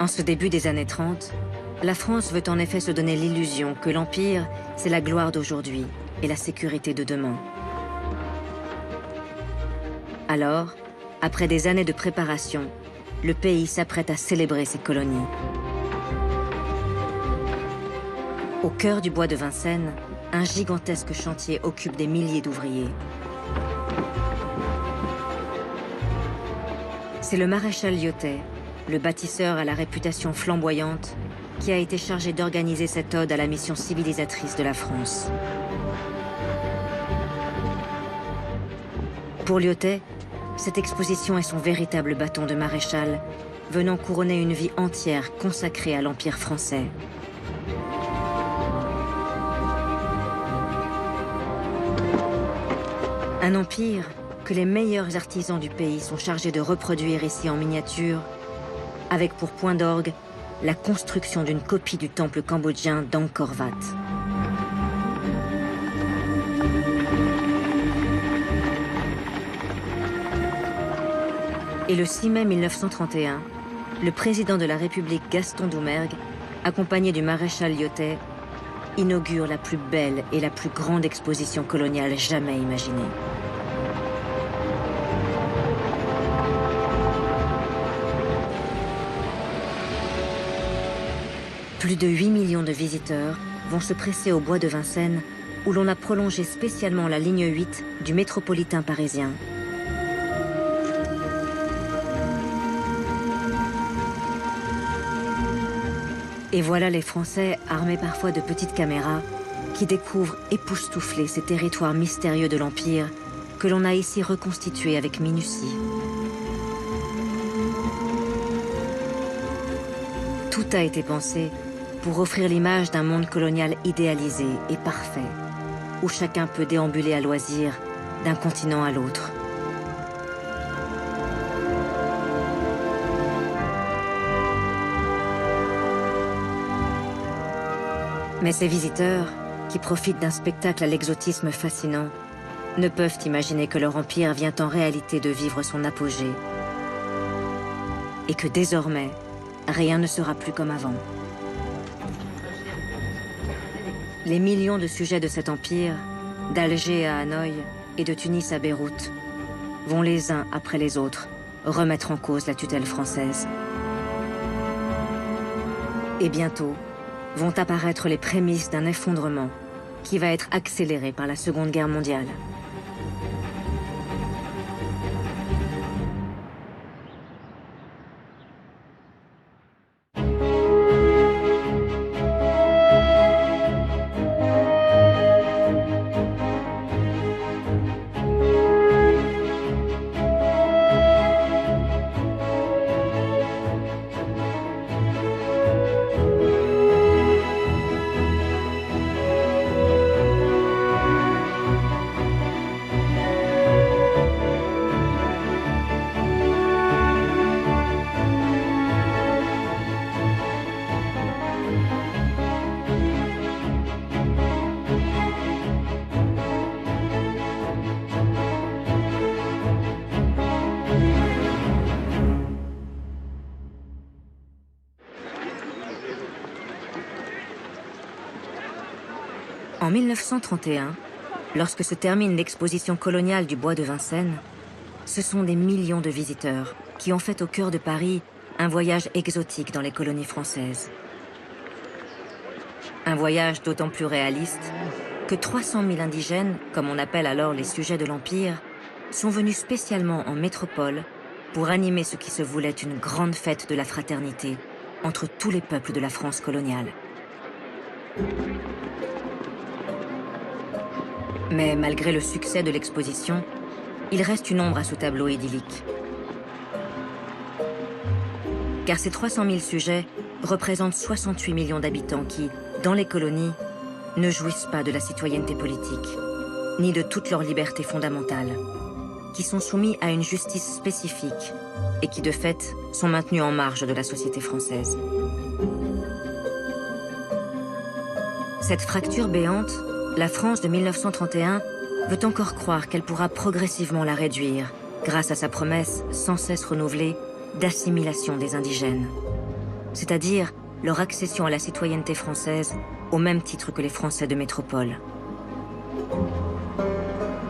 En ce début des années 30, la France veut en effet se donner l'illusion que l'Empire, c'est la gloire d'aujourd'hui et la sécurité de demain. Alors, après des années de préparation, le pays s'apprête à célébrer ses colonies. Au cœur du bois de Vincennes, un gigantesque chantier occupe des milliers d'ouvriers. C'est le maréchal Lyautey, le bâtisseur à la réputation flamboyante, qui a été chargé d'organiser cette ode à la mission civilisatrice de la France. Pour Lyautey, cette exposition est son véritable bâton de maréchal, venant couronner une vie entière consacrée à l'Empire français. Un empire que les meilleurs artisans du pays sont chargés de reproduire ici en miniature, avec pour point d'orgue la construction d'une copie du temple cambodgien d'Angkor Wat. Et le 6 mai 1931, le président de la République Gaston Doumergue, accompagné du maréchal Lyautey, inaugure la plus belle et la plus grande exposition coloniale jamais imaginée. Plus de 8 millions de visiteurs vont se presser au bois de Vincennes, où l'on a prolongé spécialement la ligne 8 du métropolitain parisien. Et voilà les Français, armés parfois de petites caméras, qui découvrent époustouflés ces territoires mystérieux de l'Empire que l'on a ici reconstitués avec minutie. Tout a été pensé pour offrir l'image d'un monde colonial idéalisé et parfait, où chacun peut déambuler à loisir d'un continent à l'autre. Mais ces visiteurs, qui profitent d'un spectacle à l'exotisme fascinant, ne peuvent imaginer que leur empire vient en réalité de vivre son apogée et que désormais, rien ne sera plus comme avant. Les millions de sujets de cet empire, d'Alger à Hanoï et de Tunis à Beyrouth, vont les uns après les autres remettre en cause la tutelle française. Et bientôt, vont apparaître les prémices d'un effondrement qui va être accéléré par la Seconde Guerre mondiale. En 1931, lorsque se termine l'exposition coloniale du bois de Vincennes, ce sont des millions de visiteurs qui ont fait au cœur de Paris un voyage exotique dans les colonies françaises. Un voyage d'autant plus réaliste que 300 000 indigènes, comme on appelle alors les sujets de l'Empire, sont venus spécialement en métropole pour animer ce qui se voulait une grande fête de la fraternité entre tous les peuples de la France coloniale. Mais malgré le succès de l'exposition, il reste une ombre à ce tableau idyllique. Car ces 300 000 sujets représentent 68 millions d'habitants qui, dans les colonies, ne jouissent pas de la citoyenneté politique, ni de toutes leurs libertés fondamentales, qui sont soumis à une justice spécifique et qui, de fait, sont maintenus en marge de la société française. Cette fracture béante, la France de 1931 veut encore croire qu'elle pourra progressivement la réduire grâce à sa promesse sans cesse renouvelée d'assimilation des indigènes. c'est-à-dire leur accession à la citoyenneté française au même titre que les Français de métropole.